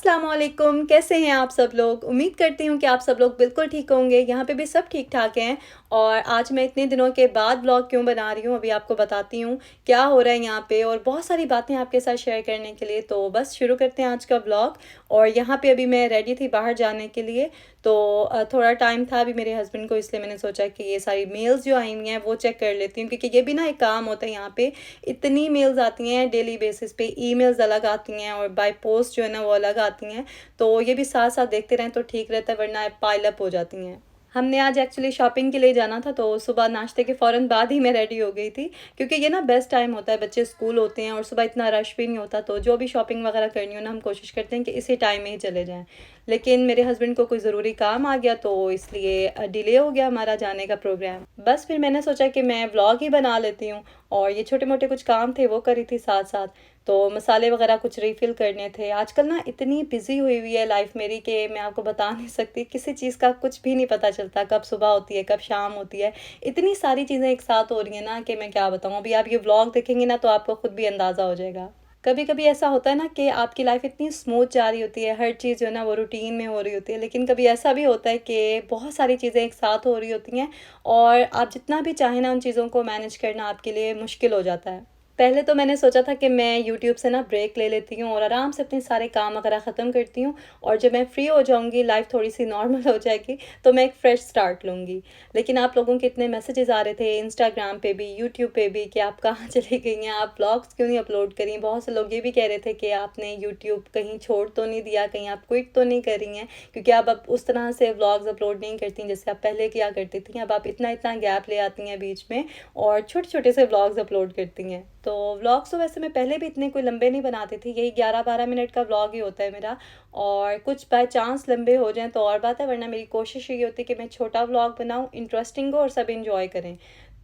अस्सलाम वालेकुम, कैसे हैं आप सब लोग? उम्मीद करती हूँ कि आप सब लोग बिल्कुल ठीक होंगे। यहाँ पे भी सब ठीक-ठाक हैं। और आज मैं इतने दिनों के बाद व्लॉग क्यों बना रही हूँ, अभी आपको बताती हूँ क्या हो रहा है यहाँ पे, और बहुत सारी बातें आपके साथ शेयर करने के लिए। तो बस शुरू करते हैं आज का व्लॉग। और यहाँ पे अभी मैं रेडी थी बाहर जाने के लिए, तो थोड़ा टाइम था अभी मेरे हस्बैंड को, इसलिए मैंने सोचा कि ये सारी मेल्स जो आई हुई हैं वो चेक कर लेती हूँ, क्योंकि ये भी ना एक काम होता है यहाँ पे। इतनी मेल्स आती हैं डेली बेसिस पे, ईमेल्स अलग आती हैं और बाय पोस्ट जो है ना वो अलग आती हैं। तो ये भी साथ साथ देखते रहें तो ठीक रहता है, वरना पाइल अप हो जाती हैं। हमने आज एक्चुअली शॉपिंग के लिए जाना था, तो सुबह नाश्ते के फ़ौरन बाद ही मैं रेडी हो गई थी, क्योंकि ये ना बेस्ट टाइम होता है, बच्चे स्कूल होते हैं और सुबह इतना रश भी नहीं होता। तो जो भी शॉपिंग वगैरह करनी हो ना, हम कोशिश करते हैं कि इसी टाइम में ही चले जाएं। लेकिन मेरे हस्बैंड को कोई ज़रूरी काम आ गया, तो इसलिए डिले हो गया हमारा जाने का प्रोग्राम। बस फिर मैंने सोचा कि मैं व्लॉग ही बना लेती हूँ, और ये छोटे मोटे कुछ काम थे वो करी थी साथ साथ। तो मसाले वगैरह कुछ रिफ़िल करने थे। आजकल ना इतनी बिज़ी हुई हुई है लाइफ मेरी कि मैं आपको बता नहीं सकती, किसी चीज़ का कुछ भी नहीं पता चलता, कब सुबह होती है कब शाम होती है। इतनी सारी चीज़ें एक साथ हो रही हैं ना कि मैं क्या बताऊँ। अभी आप ये व्लॉग देखेंगे ना तो आपको खुद भी अंदाज़ा हो जाएगा। कभी कभी ऐसा होता है ना कि आपकी लाइफ इतनी स्मूथ जा रही होती है, हर चीज़ जो है ना वो रूटीन में हो रही होती है, लेकिन कभी ऐसा भी होता है कि बहुत सारी चीज़ें एक साथ हो रही होती हैं, और आप जितना भी चाहें ना उन चीज़ों को मैनेज करना आपके लिए मुश्किल हो जाता है। पहले तो मैंने सोचा था कि मैं यूट्यूब से ना ब्रेक ले लेती हूँ और आराम से अपने सारे काम वगैरह ख़त्म करती हूँ, और जब मैं फ्री हो जाऊँगी, लाइफ थोड़ी सी नॉर्मल हो जाएगी, तो मैं एक फ़्रेश स्टार्ट लूँगी। लेकिन आप लोगों के इतने मैसेजेस आ रहे थे इंस्टाग्राम पे भी, यूट्यूब पे भी, कि आप कहाँ चली गई हैं, आप ब्लॉग्स क्यों नहीं अपलोड करी। बहुत से लोग ये भी कह रहे थे कि आपने यूट्यूब कहीं छोड़ तो नहीं दिया, कहीं आप क्विट तो नहीं कर रही हैं, क्योंकि आप अब उस तरह से व्लॉग्स अपलोड नहीं करती जैसे आप पहले किया करती थी। अब आप इतना इतना गैप ले आती हैं बीच में, और छोटे छोटे से व्लॉग्स अपलोड करती हैं। तो व्लॉग्स तो वैसे मैं पहले भी इतने कोई लंबे नहीं बनाती थी, यही 11-12 मिनट का व्लॉग ही होता है मेरा। और कुछ बाय चांस लंबे हो जाएं तो और बात है, वरना मेरी कोशिश ये होती है कि मैं छोटा व्लॉग बनाऊं, इंटरेस्टिंग हो और सब इंजॉय करें।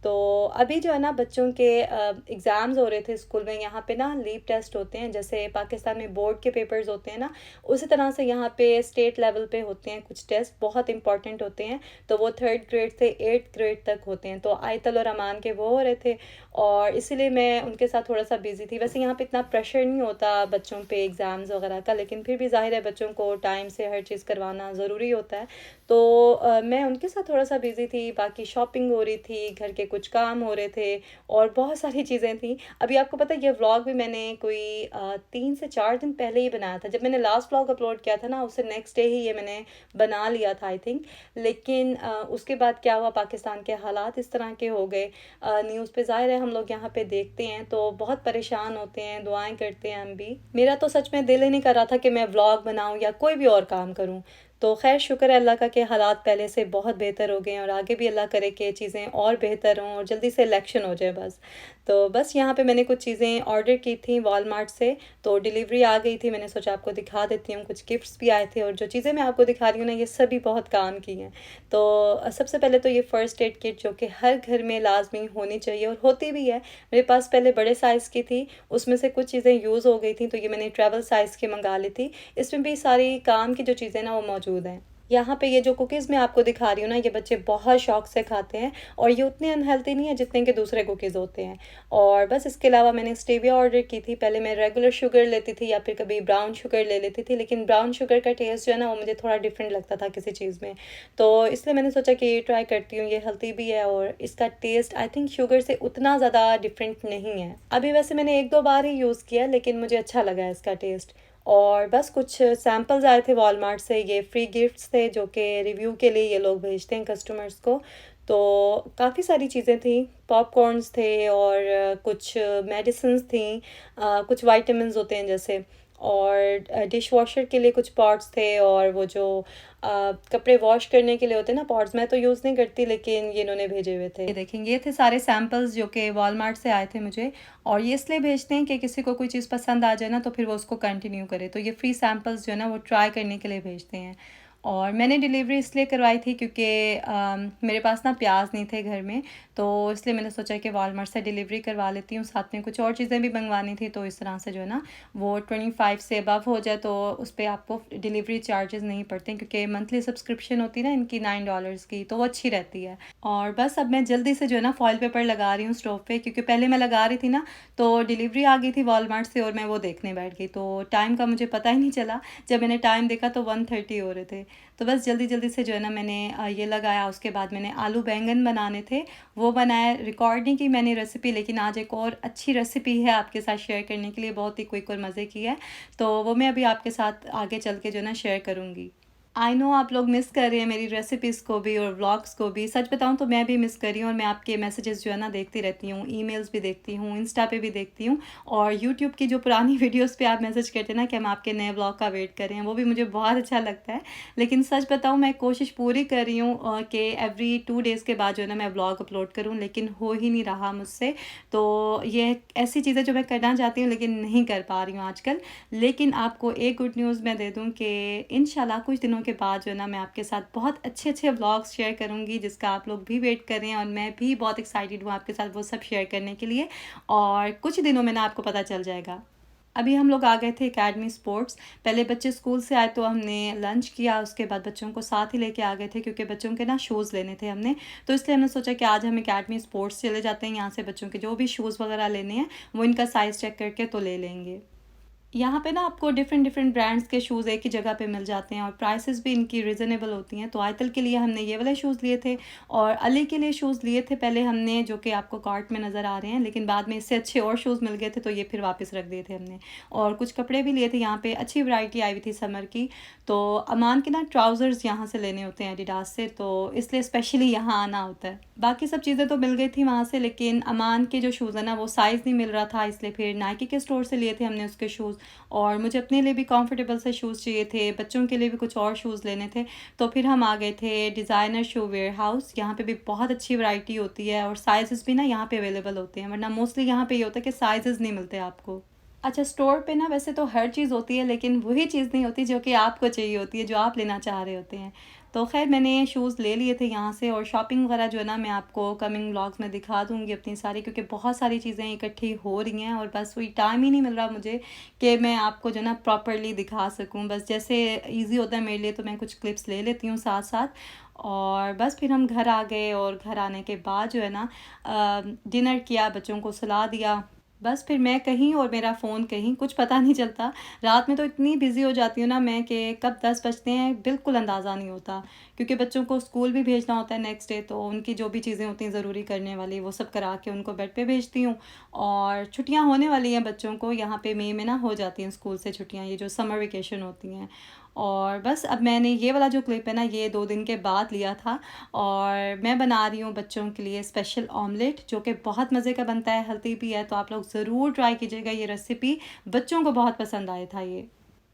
तो अभी जो है ना बच्चों के एग्ज़ाम्स हो रहे थे स्कूल में। यहाँ पे ना लीव टेस्ट होते हैं, जैसे पाकिस्तान में बोर्ड के पेपर्स होते हैं ना, उसी तरह से यहाँ पे स्टेट लेवल पे होते हैं कुछ टेस्ट, बहुत इंपॉर्टेंट होते हैं। तो वो 3rd ग्रेड से 8th ग्रेड तक होते हैं। तो आयतल और अमान के वो हो रहे थे, और इसीलिए मैं उनके साथ थोड़ा सा बिज़ी थी। वैसे यहाँ पे इतना प्रेशर नहीं होता बच्चों पे एग्ज़ाम्स वगैरह का, लेकिन फिर भी ज़ाहिर है बच्चों को टाइम से हर चीज़ करवाना ज़रूरी होता है। तो मैं उनके साथ थोड़ा सा बिज़ी थी, बाकी शॉपिंग हो रही थी, घर के कुछ काम हो रहे थे, और बहुत सारी चीज़ें थी। अभी आपको पता है ये व्लॉग भी मैंने कोई 3 से 4 दिन पहले ही बनाया था। जब मैंने लास्ट व्लॉग अपलोड किया था ना, उससे नेक्स्ट डे ही ये मैंने बना लिया था आई थिंक। लेकिन उसके बाद क्या हुआ, पाकिस्तान के हालात इस तरह के हो गए। न्यूज़ पे ज़ाहिर है हम लोग यहाँ पे देखते हैं तो बहुत परेशान होते हैं, दुआएं करते हैं हम भी। मेरा तो सच में दिल ही नहीं कर रहा था कि मैं व्लॉग बनाऊं या कोई भी और काम करूं। तो खैर शुक्र है अल्लाह का कि हालात पहले से बहुत बेहतर हो गए हैं, और आगे भी अल्लाह करे कि चीज़ें और बेहतर हों और जल्दी से इलेक्शन हो जाए बस। तो बस यहाँ पे मैंने कुछ चीज़ें ऑर्डर की थी वॉलमार्ट से, तो डिलीवरी आ गई थी। मैंने सोचा आपको दिखा देती हूँ, कुछ गिफ्ट्स भी आए थे, और जो चीज़ें मैं आपको दिखा रही हूँ ना ये सभी बहुत काम की हैं। तो सबसे पहले तो ये फ़र्स्ट एड किट, जो कि हर घर में लाजमी होनी चाहिए और होती भी है। मेरे पास पहले बड़े साइज़ की थी, उसमें से कुछ चीज़ें यूज़ हो गई थी, तो ये मैंने ट्रैवल साइज़ की मंगा ली थी। इसमें भी सारी काम की जो चीज़ें ना वो मौजूद हैं। यहाँ पे ये जो कुकीज़ मैं आपको दिखा रही हूँ ना, ये बच्चे बहुत शौक से खाते हैं, और ये उतने अनहेल्दी नहीं है जितने के दूसरे कुकीज़ होते हैं। और बस इसके अलावा मैंने स्टेविया ऑर्डर की थी। पहले मैं रेगुलर शुगर लेती थी या फिर कभी ब्राउन शुगर ले लेती थी, लेकिन ब्राउन शुगर का टेस्ट जो है ना वो मुझे थोड़ा डिफरेंट लगता था किसी चीज़ में। तो इसलिए मैंने सोचा कि ये ट्राई करती हूँ, ये हेल्दी भी है और इसका टेस्ट आई थिंक शुगर से उतना ज़्यादा डिफरेंट नहीं है। अभी वैसे मैंने 1-2 बार ही यूज़ किया, लेकिन मुझे अच्छा लगा इसका टेस्ट। और बस कुछ सैम्पल्स आए थे वॉलमार्ट से, ये फ्री गिफ्ट्स थे जो कि रिव्यू के लिए ये लोग भेजते हैं कस्टमर्स को। तो काफ़ी सारी चीज़ें थी, पॉपकॉर्न्स थे, और कुछ मेडिसिन्स थी, कुछ वाइटामिन्स होते हैं जैसे, और डिश वॉशर के लिए कुछ पॉट्स थे, और वो जो कपड़े वॉश करने के लिए होते हैं ना पॉट्स, मैं तो यूज़ नहीं करती, लेकिन ये इन्होंने भेजे हुए थे। ये देखें, ये थे सारे सैम्पल्स जो कि वॉलमार्ट से आए थे मुझे। और ये इसलिए भेजते हैं कि किसी को कोई चीज़ पसंद आ जाए ना तो फिर वो उसको कंटिन्यू करे, तो ये फ्री सैम्पल्स जो है ना वो ट्राई करने के लिए भेजते हैं। और मैंने डिलीवरी इसलिए करवाई थी क्योंकि मेरे पास ना प्याज नहीं थे घर में, तो इसलिए मैंने सोचा कि वॉलमार्ट से डिलीवरी करवा लेती हूँ। साथ में कुछ और चीज़ें भी मंगवानी थी, तो इस तरह से जो है ना वो 25 से अबव हो जाए तो उस पर आपको डिलीवरी चार्जेस नहीं पड़ते, क्योंकि मंथली सब्सक्रिप्शन होती है ना इनकी $9 की, तो वो अच्छी रहती है। और बस अब मैं जल्दी से जो है ना फॉइल पेपर लगा रही हूँ स्टोव पे, क्योंकि पहले मैं लगा रही थी ना तो डिलीवरी आ गई थी वॉलमार्ट से और मैं वो देखने बैठ गई, तो टाइम का मुझे पता ही नहीं चला। जब मैंने टाइम देखा तो 1:30 हो रहे थे। तो बस जल्दी जल्दी से जो है ना मैंने ये लगाया। उसके बाद मैंने आलू बैंगन बनाने थे, वो बनाया। रिकॉर्ड नहीं की मैंने रेसिपी, लेकिन आज एक और अच्छी रेसिपी है आपके साथ शेयर करने के लिए, बहुत ही क्विक और मज़े की है, तो वो मैं अभी आपके साथ आगे चल के जो है ना शेयर करूँगी। आई नो आप लोग मिस कर रहे हैं मेरी रेसिपीज़ को भी और व्लॉग्स को भी। सच बताऊं तो मैं भी मिस कर रही हूँ, और मैं आपके मैसेजेस जो है ना देखती रहती हूँ, ईमेल्स भी देखती हूँ, इंस्टा पे भी देखती हूँ, और यूट्यूब की जो पुरानी वीडियोस पे आप मैसेज करते हैं ना कि हम आपके नए व्लॉग का वेट कर रहे हैं, वो भी मुझे बहुत अच्छा लगता है। लेकिन सच बताऊँ मैं कोशिश पूरी कर रही हूँ कि एवरी 2 डेज़ के बाद जो है ना मैं व्लॉग अपलोड करूँ, लेकिन हो ही नहीं रहा मुझसे। तो ये ऐसी चीज़ें जो मैं करना चाहती हूँ लेकिन नहीं कर पा रही हूँ आजकल। लेकिन आपको एक गुड न्यूज़ मैं दे दूँ कि इंशाल्लाह कुछ दिनों के बाद जो है ना मैं आपके साथ बहुत अच्छे अच्छे व्लॉग्स शेयर करूँगी, जिसका आप लोग भी वेट कर रहे हैं, और मैं भी बहुत एक्साइटेड हूँ आपके साथ वो सब शेयर करने के लिए। और कुछ दिनों में ना आपको पता चल जाएगा। अभी हम लोग आ गए थे एकेडमी स्पोर्ट्स। पहले बच्चे स्कूल से आए तो हमने लंच किया, उसके बाद बच्चों को साथ ही लेके आ गए थे, क्योंकि बच्चों के ना शूज़ लेने थे हमने। तो इसलिए हमने सोचा कि आज हम एकेडमी स्पोर्ट्स चले जाते हैं, यहाँ से बच्चों के जो भी शूज़ वगैरह लेने हैं वो इनका साइज़ चेक करके तो ले लेंगे। यहाँ पे ना आपको डिफरेंट डिफरेंट ब्रांड्स के शूज़ एक ही जगह पे मिल जाते हैं, और प्राइसेस भी इनकी रिजनेबल होती हैं। तो आयतल के लिए हमने ये वाले शूज़ लिए थे, और अली के लिए शूज़ लिए थे पहले हमने, जो कि आपको कार्ट में नज़र आ रहे हैं, लेकिन बाद में इससे अच्छे और शूज़ मिल गए थे तो ये फिर वापस रख दिए थे हमने। और कुछ कपड़े भी लिए थे, यहाँ पे अच्छी वैरायटी आई हुई थी समर की। तो अमान के ना ट्राउज़र्स यहाँ से लेने होते हैं एडिडास से, तो इसलिए स्पेशली यहाँ आना होता है। बाकी सब चीज़ें तो मिल गई थी वहाँ से, लेकिन अमान के जो शूज़ है ना वो साइज़ नहीं मिल रहा था, इसलिए फिर नाइकी के स्टोर से लिए थे हमने उसके शूज़। और मुझे अपने लिए भी कंफर्टेबल से शूज़ चाहिए थे, बच्चों के लिए भी कुछ और शूज़ लेने थे। तो फिर हम आ गए थे डिज़ाइनर शू वेयर हाउस। यहाँ पे भी बहुत अच्छी वैरायटी होती है, और साइज़ेस भी ना यहाँ पे अवेलेबल होते हैं, वरना मोस्टली यहाँ पे ये होता है कि साइज़ेस नहीं मिलते आपको। अच्छा, स्टोर पे ना वैसे तो हर चीज़ होती है, लेकिन वही चीज़ नहीं होती जो कि आपको चाहिए होती है, जो आप लेना चाह रहे होते हैं। तो ख़ैर मैंने शूज़ ले लिए थे यहाँ से, और शॉपिंग वगैरह जो है ना मैं आपको कमिंग व्लॉग्स में दिखा दूँगी अपनी सारी, क्योंकि बहुत सारी चीज़ें इकट्ठी हो रही हैं, और बस वही टाइम ही नहीं मिल रहा मुझे कि मैं आपको जो है ना प्रॉपर्ली दिखा सकूँ। बस जैसे ईज़ी होता है मेरे लिए तो मैं कुछ क्लिप्स ले लेती हूँ साथ-साथ। और बस फिर हम घर आ गए, और घर आने के बाद जो है ना डिनर किया, बच्चों को सुला दिया। बस फिर मैं कहीं और मेरा फ़ोन कहीं, कुछ पता नहीं चलता। रात में तो इतनी बिज़ी हो जाती हूँ ना मैं कि कब 10 बजते हैं बिल्कुल अंदाज़ा नहीं होता, क्योंकि बच्चों को स्कूल भी भेजना होता है नेक्स्ट डे, तो उनकी जो भी चीज़ें होती हैं ज़रूरी करने वाली वो सब करा के उनको बेड पे भेजती हूँ। और छुट्टियाँ होने वाली हैं बच्चों को, यहाँ पे मई में ना हो जाती हैं स्कूल से छुट्टियाँ, ये जो समर वेकेशन होती हैं। और बस अब मैंने ये वाला जो क्लिप है ना ये 2 दिन के बाद लिया था, और मैं बना रही हूँ बच्चों के लिए स्पेशल ऑमलेट, जो कि बहुत मज़े का बनता है, हेल्दी भी है। तो आप लोग ज़रूर ट्राई कीजिएगा ये रेसिपी, बच्चों को बहुत पसंद आया था ये।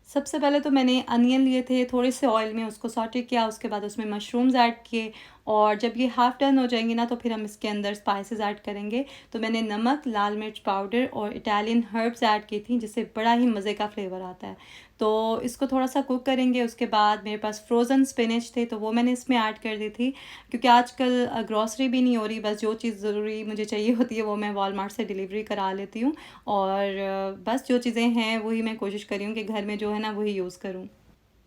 सबसे पहले तो मैंने अनियन लिए थे, थोड़े से ऑयल में उसको सॉटे किया, उसके बाद उसमें मशरूम्स ऐड किए, और जब ये हाफ़ डन हो जाएंगे ना तो फिर हम इसके अंदर स्पाइसेस ऐड करेंगे। तो मैंने नमक, लाल मिर्च पाउडर और इटालियन हर्ब्स ऐड की थी, जिससे बड़ा ही मज़े का फ्लेवर आता है। तो इसको थोड़ा सा कुक करेंगे। उसके बाद मेरे पास फ्रोज़न स्पिनच थे, तो वो मैंने इसमें ऐड कर दी थी, क्योंकि आजकल ग्रॉसरी भी नहीं हो रही, बस जो चीज़ ज़रूरी मुझे चाहिए होती है वो मैं वॉलमार्ट से डिलीवरी करा लेती हूँ। और बस जो चीज़ें हैं वही मैं कोशिश कर रही हूँ कि घर में जो है ना वही यूज़ करूँ।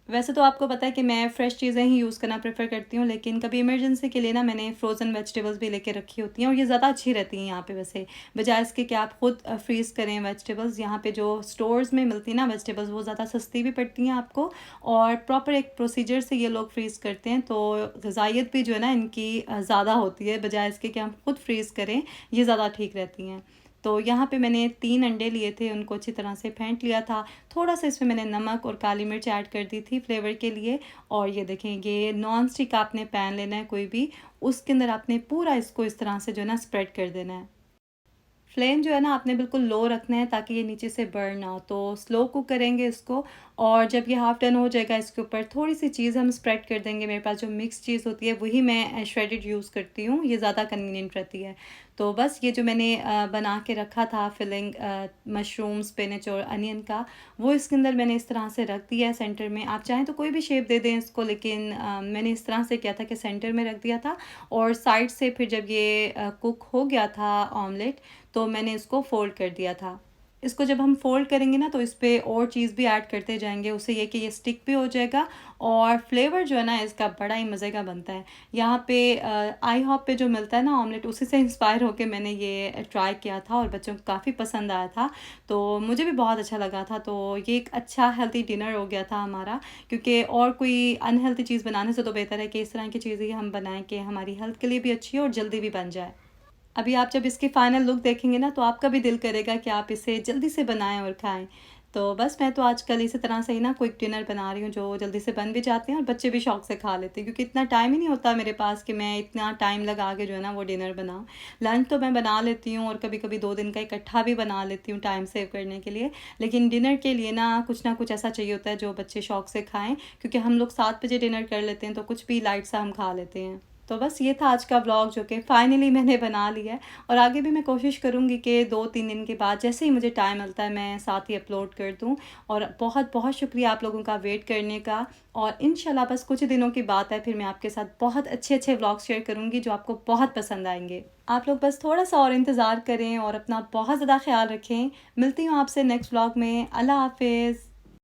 वैसे तो आपको पता है कि मैं फ़्रेश चीज़ें ही यूज़ करना प्रेफ़र करती हूँ, लेकिन कभी इमरजेंसी के लिए ना मैंने फ्रोज़न वेजिटेबल्स भी लेके रखी होती हैं, और ये ज़्यादा अच्छी रहती हैं यहाँ पे वैसे, बजाय इसके कि आप खुद फ्रीज़ करें वेजिटेबल्स। यहाँ पे जो स्टोर्स में मिलती हैं ना वेजिटेबल्स वो ज़्यादा सस्ती भी पड़ती हैं आपको, और प्रॉपर एक प्रोसीजर से ये लोग फ्रीज़ करते हैं, तो ग़िज़ाइयत भी जो है ना इनकी ज़्यादा होती है, बजाय इसके कि हम खुद फ्रीज़ करें, ये ज़्यादा ठीक रहती हैं। तो यहाँ पे मैंने 3 अंडे लिए थे, उनको अच्छी तरह से फेंट लिया था। थोड़ा सा इसमें मैंने नमक और काली मिर्च ऐड कर दी थी फ्लेवर के लिए। और ये देखें, ये नॉन स्टिक आपने पैन लेना है कोई भी, उसके अंदर आपने पूरा इसको इस तरह से जो है ना स्प्रेड कर देना है। फ्लेम जो है ना आपने बिल्कुल लो रखना है ताकि ये नीचे से बर्न ना हो। तो स्लो कुक करेंगे इसको, और जब ये हाफ़ डन हो जाएगा इसके ऊपर थोड़ी सी चीज़ हम स्प्रेड कर देंगे। मेरे पास जो मिक्स चीज़ होती है वही मैं श्रेडेड यूज़ करती हूँ, ये ज़्यादा कन्वीनियंट रहती है। तो बस ये जो मैंने बना के रखा था फिलिंग मशरूम, स्पिनच और अनियन का, वो इसके अंदर मैंने इस तरह से रख दिया है सेंटर में। आप चाहें तो कोई भी शेप दे दें इसको, लेकिन मैंने इस तरह से किया था कि सेंटर में रख दिया था। और साइड से फिर जब ये कुक हो गया था ऑमलेट, तो मैंने इसको फ़ोल्ड कर दिया था। इसको जब हम फ़ोल्ड करेंगे ना तो इस पे और चीज़ भी ऐड करते जाएंगे, उससे ये कि ये स्टिक भी हो जाएगा और फ्लेवर जो है ना इसका बड़ा ही मज़े का बनता है। यहाँ पे आई हॉप पे जो मिलता है ना ऑमलेट, उसी से इंस्पायर होकर मैंने ये ट्राई किया था और बच्चों को काफ़ी पसंद आया था, तो मुझे भी बहुत अच्छा लगा था। तो ये एक अच्छा हेल्दी डिनर हो गया था हमारा, क्योंकि और कोई अनहेल्दी चीज़ बनाने से तो बेहतर है कि इस तरह की चीज़ें ही हम बनाएं कि हमारी हेल्थ के लिए भी अच्छी हो और जल्दी भी बन जाए। अभी आप जब इसकी फ़ाइनल लुक देखेंगे ना तो आपका भी दिल करेगा कि आप इसे जल्दी से बनाएं और खाएं। तो बस मैं तो आजकल इसी तरह से ही ना क्विक डिनर बना रही हूँ जो जल्दी से बन भी जाते हैं और बच्चे भी शौक से खा लेते हैं, क्योंकि इतना टाइम ही नहीं होता मेरे पास कि मैं इतना टाइम लगा के जो है ना वो डिनर बनाऊँ। लंच तो मैं बना लेती हूँ और कभी कभी 2 दिन का इकट्ठा भी बना लेती हूँ टाइम सेव करने के लिए, लेकिन डिनर के लिए ना कुछ ऐसा चाहिए होता है जो बच्चे शौक से खाएँ, क्योंकि हम लोग 7 बजे डिनर कर लेते हैं तो कुछ भी लाइट सा हम खा लेते हैं। तो बस ये था आज का ब्लॉग जो कि फ़ाइनली मैंने बना लिया है, और आगे भी मैं कोशिश करूँगी कि 2-3 दिन के बाद जैसे ही मुझे टाइम मिलता है मैं साथ ही अपलोड कर दूँ। और बहुत बहुत शुक्रिया आप लोगों का वेट करने का, और इंशाल्लाह बस कुछ दिनों की बात है फिर मैं आपके साथ बहुत अच्छे अच्छे व्लॉग्स शेयर करूँगी जो आपको बहुत पसंद आएंगे। आप लोग बस थोड़ा सा और इंतज़ार करें और अपना बहुत ज़्यादा ख्याल रखें। मिलती हूँ आपसे नेक्स्ट व्लॉग में। अल्लाह हाफिज़।